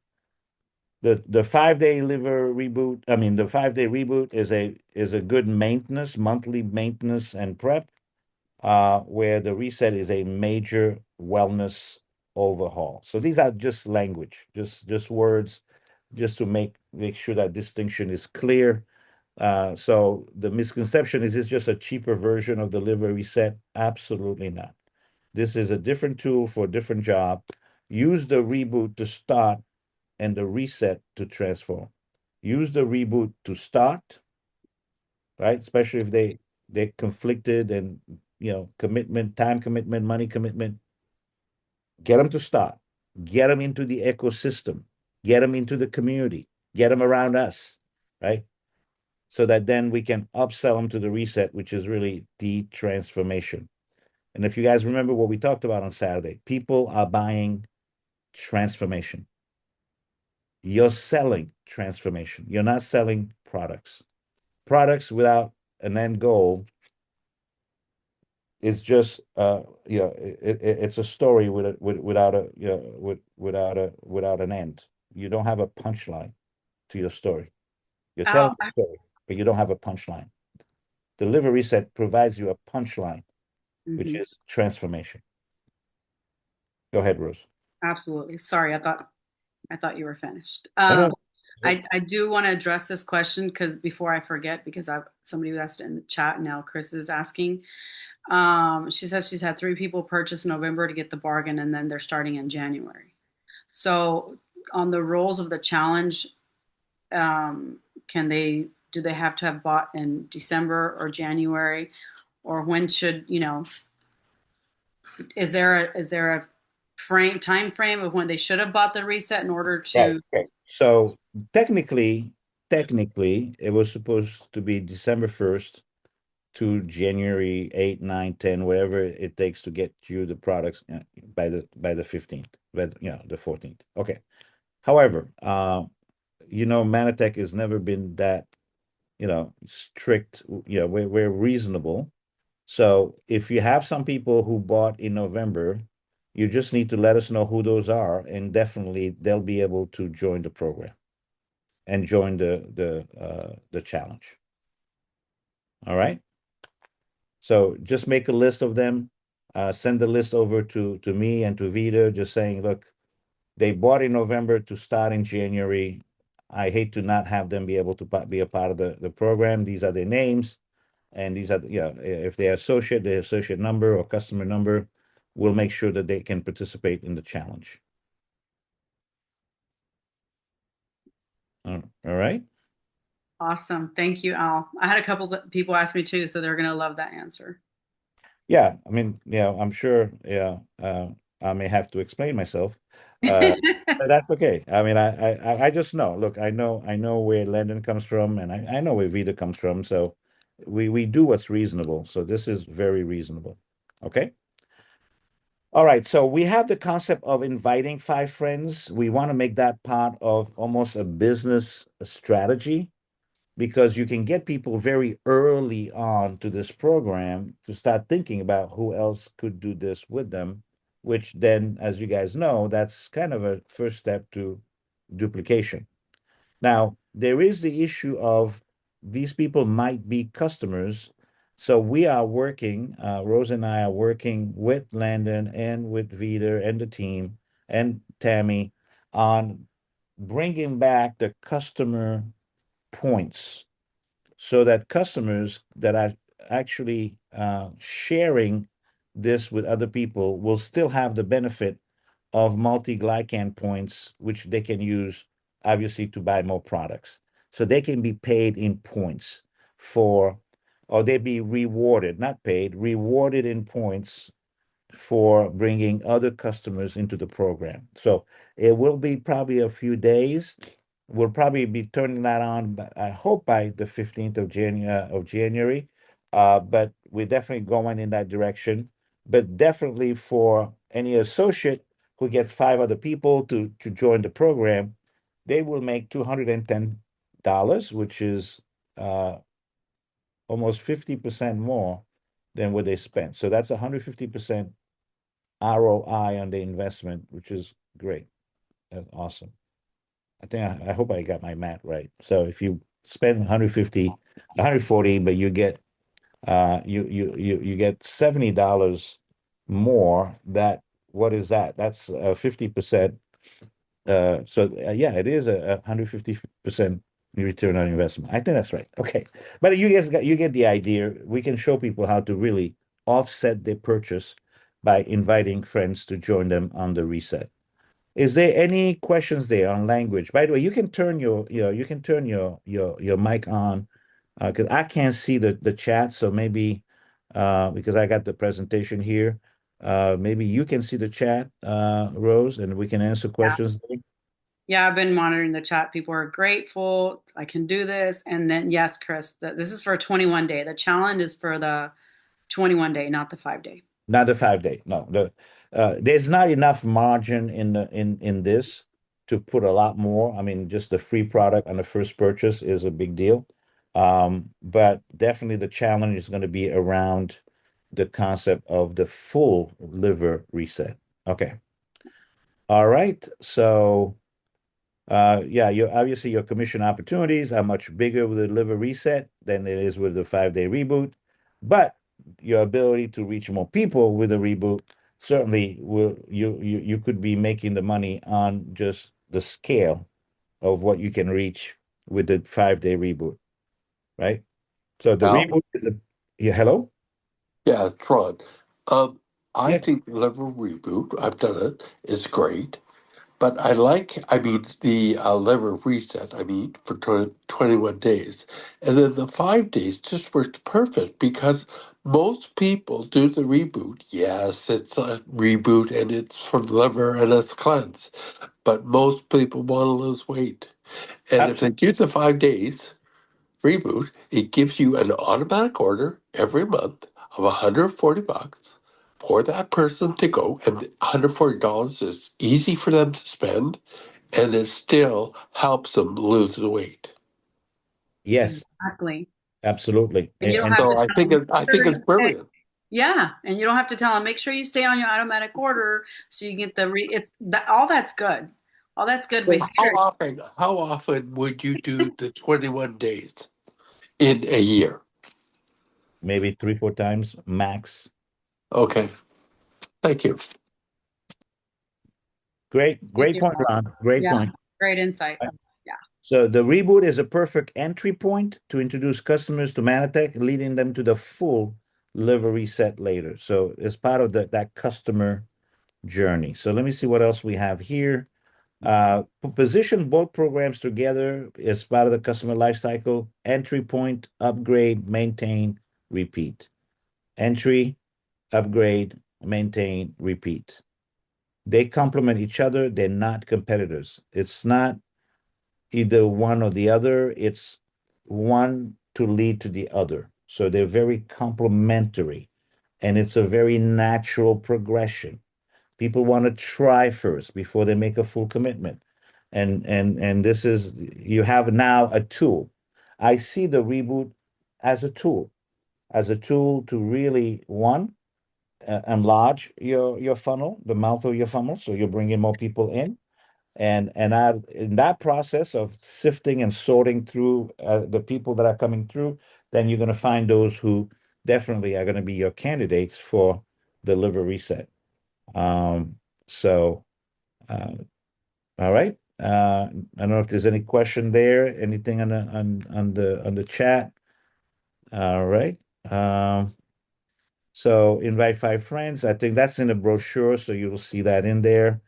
S1: the 5-day liver reboot, I mean the 5-day reboot is a good maintenance, monthly maintenance and prep, where the reset is a major wellness overhaul. So these are just language, just words, just to make sure that distinction is clear. So the misconception is it's just a cheaper version of the liver reset. Absolutely not. This is a different tool for a different job. Use the reboot to start and the reset to transform. Use the reboot to start, right? Especially if they're conflicted and commitment, time commitment, money commitment. Get them to start. Get them into the ecosystem. Get them into the community. Get them around us, right? So that then we can upsell them to the reset, which is really the transformation. And if you guys remember what we talked about on Saturday, people are buying transformation. You're selling transformation. You're not selling products. Products without an end goal is just it's a story without a without an end. You don't have a punchline to your story. You're telling
S2: Al,
S1: a story, but you don't have a punchline. The liver reset provides you a punchline, which
S2: mhm,
S1: is transformation. Go ahead, Rose.
S2: absolutely. Sorry, I thought you were finished.
S1: No, no,
S2: I do want to address this question because before I forget, because somebody asked it in the chat, and now Chris is asking. She says she's had 3 people purchase in November to get the bargain, and then they're starting in January. So, on the rules of the challenge, can they do they have to have bought in December or January, or when should is there a time frame of when they should have bought the reset in order
S1: right,
S2: to?
S1: right. So technically, it was supposed to be December 1st to January 8, 9, 10, whatever it takes to get you the products by the 15th, but the 14th. Okay. However, Manatech has never been that, strict. We're reasonable. So if you have some people who bought in November, you just need to let us know who those are, and definitely they'll be able to join the program and join the challenge. All right. So just make a list of them, send the list over to me and to Vita, just saying, look, they bought in November to start in January. I hate to not have them be able to be a part of the program. These are their names, and these are, if they associate their associate number or customer number, we'll make sure that they can participate in the challenge. All right.
S2: Awesome. Thank you, Al. I had a couple of people ask me too, so they're going to love that answer.
S1: Yeah, I mean, I'm sure, I may have to explain myself, but that's okay. I mean, I just know. Look, I know where Landon comes from, and I know where Vita comes from. So we do what's reasonable. So this is very reasonable. Okay. All right. So we have the concept of inviting 5 friends. We want to make that part of almost a business strategy. because you can get people very early on to this program to start thinking about who else could do this with them, which then, as you guys know, that's kind of a first step to duplication. Now, there is the issue of these people might be customers. So we are working, Rose and I are working with Landon and with Vida and the team and Tammy on bringing back the customer points so that customers that are actually sharing this with other people will still have the benefit of multi-glycan points, which they can use obviously to buy more products. So they can be paid in points for, or they be rewarded, not paid, rewarded in points for bringing other customers into the program. So it will be probably a few days. We'll probably be turning that on, I hope by the 15th of January. But we're definitely going in that direction. But definitely for any associate who gets 5 other people to join the program, they will make $210, which is almost 50% more than what they spent. So that's 150% ROI on the investment, which is great. That's awesome. I hope I got my math right. So if you spend 150, 140, but you get you get $70 more, that what is that? That's 50%. Yeah, it is a 150% return on investment. I think that's right. Okay. But you get the idea. We can show people how to really offset their purchase by inviting friends to join them on the reset. Is there any questions there on language? By the way, you can turn you can turn your mic on because I can't see the chat. So maybe because I got the presentation here, maybe you can see the chat, Rose, and we can answer questions there.
S2: Yeah, I've been monitoring the chat. People are grateful. I can do this. And then, yes, Chris, this is for a 21 day. The challenge is for the 21 day, not the 5 day.
S1: Not the 5 day. No, there's not enough margin in this to put a lot more. I mean, just the free product on the first purchase is a big deal. But definitely the challenge is going to be around the concept of the full liver reset. Okay. All right. So yeah, obviously your commission opportunities are much bigger with the liver reset than it is with the 5 day reboot, but your ability to reach more people with a reboot certainly will you could be making the money on just the scale of what you can reach with the 5 day reboot, right? So the
S6: Al?
S1: reboot is a yeah, hello?
S6: Yeah, it's Ron. Um, I
S1: Yeah,
S6: think Liver Reboot, I've done it, is great. But I mean, the Liver Reset, I mean, for 21 days. And then the 5 days just works perfect because most people do the reboot. Yes, it's a reboot and it's for the liver and it's cleanse. But most people want to lose weight. And if they
S1: absolutely.
S6: do the 5 days, Reboot, it gives you an automatic order every month of $140 for that person to go, and $140 is easy for them to spend, and it still helps them lose the weight.
S1: Yes,
S2: Exactly.
S1: absolutely.
S2: And you don't
S1: And
S2: have to
S6: So
S2: tell them, make
S6: I
S2: sure
S6: think
S2: you
S6: it's
S2: stay.
S6: brilliant.
S2: Yeah, and you don't have to tell them, make sure you stay on your automatic order so you get it's that all that's good. All that's good
S6: So
S2: behavior.
S6: how often would you do the 21 days in a year?
S1: maybe 3, 4 times max.
S6: Okay, thank you.
S2: Thank
S1: Great
S2: you,
S1: point,
S2: Ron.
S1: Ron. Great
S2: Yeah,
S1: point.
S2: great insight. Yeah.
S1: So the reboot is a perfect entry point to introduce customers to Manatech, leading them to the full liver reset later. So it's part of that customer journey. So let me see what else we have here. Position both programs together as part of the customer lifecycle. Entry point, upgrade, maintain, repeat. Entry, upgrade, maintain, repeat. They complement each other. They're not competitors. It's not either one or the other. It's one to lead to the other. So they're very complementary and it's a very natural progression. People want to try first before they make a full commitment. And this is you have now a tool. I see the reboot as a tool to really, one, enlarge your funnel, the mouth of your funnel, so you're bringing more people in. In that process of sifting and sorting through the people that are coming through, then you're going to find those who definitely are going to be your candidates for the liver reset. Um, so, uh, all right. I don't know if there's any question there, anything on the chat. All right. So invite five friends. I think that's in the brochure, so you'll see that in there.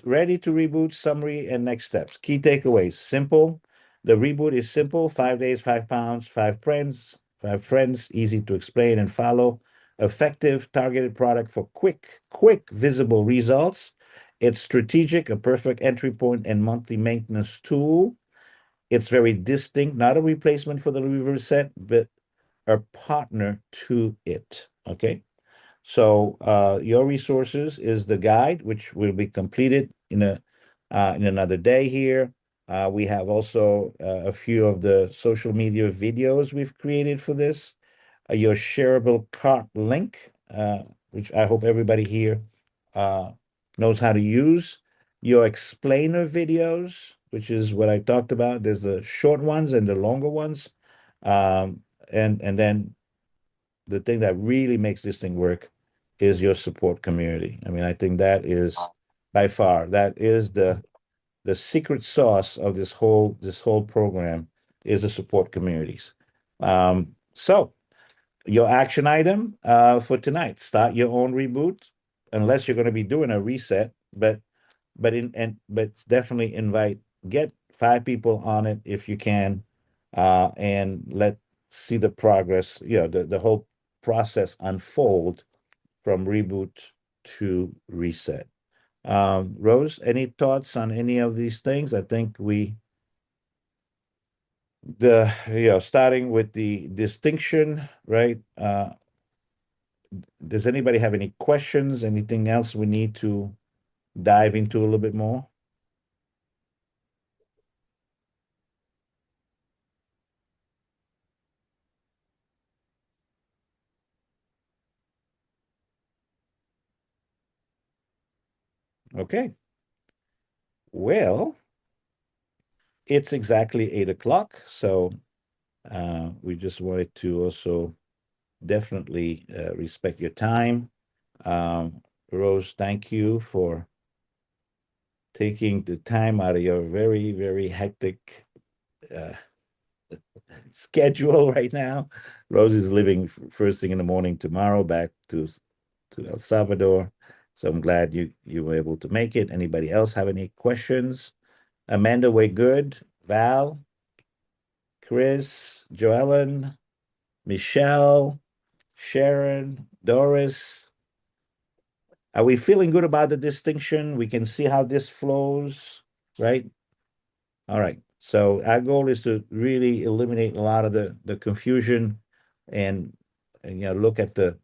S1: Ready to reboot, summary, and next steps. Key takeaways. Simple. The reboot is simple. 5 days, 5 pounds, five friends, easy to explain and follow. Effective, targeted product for quick, visible results. It's strategic, a perfect entry point and monthly maintenance tool. It's very distinct, not a replacement for the reverse set, but a partner to it. Okay. So your resources is the guide, which will be completed in another day here. We have also a few of the social media videos we've created for this. Your shareable cart link, which I hope everybody here uh, knows how to use. Your explainer videos, which is what I talked about. There's the short ones and the longer ones. And then the thing that really makes this thing work is your support community. I mean, I think that is by far that is the secret sauce of this whole program is the support communities. So your action item for tonight: start your own reboot, unless you're going to be doing a reset. But definitely get 5 people on it if you can, and let see the progress, the whole process unfold from reboot to reset. Rose, any thoughts on any of these things? I think starting with the distinction, right? Does anybody have any questions? Anything else we need to dive into a little bit more? Okay. Well, it's exactly 8 o'clock, so we just wanted to also definitely respect your time. Rose, thank you for taking the time out of your very, very hectic uh, schedule right now. Rose is leaving first thing in the morning tomorrow back to El Salvador. So I'm glad you were able to make it. Anybody else have any questions? Amanda, we're good. Val, Chris, Joellen, Michelle, Sharon, Doris. Are we feeling good about the distinction? We can see how this flows, right? All right. So our goal is to really eliminate a lot of the confusion and look at the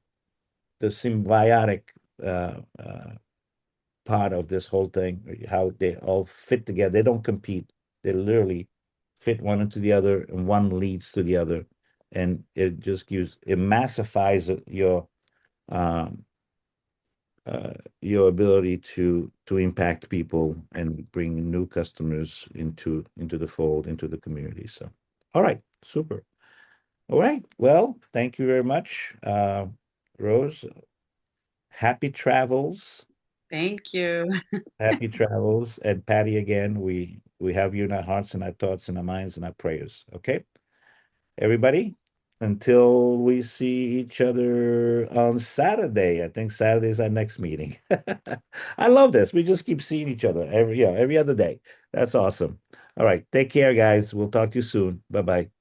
S1: symbiotic part of this whole thing, how they all fit together. They don't compete. They literally fit one into the other, and one leads to the other, and it massifies um, your ability to impact people and bring new customers into the fold, into the community. So, all right, super. All right, well, thank you very much, Rose. Happy travels.
S2: Thank you.
S1: Happy travels. And Patty, again, we have you in our hearts and our thoughts and our minds and our prayers. Okay, everybody, until we see each other on Saturday. I think Saturday is our next meeting. I love this. We just keep seeing each other every other day. That's awesome. All right, take care, guys. We'll talk to you soon. Bye bye.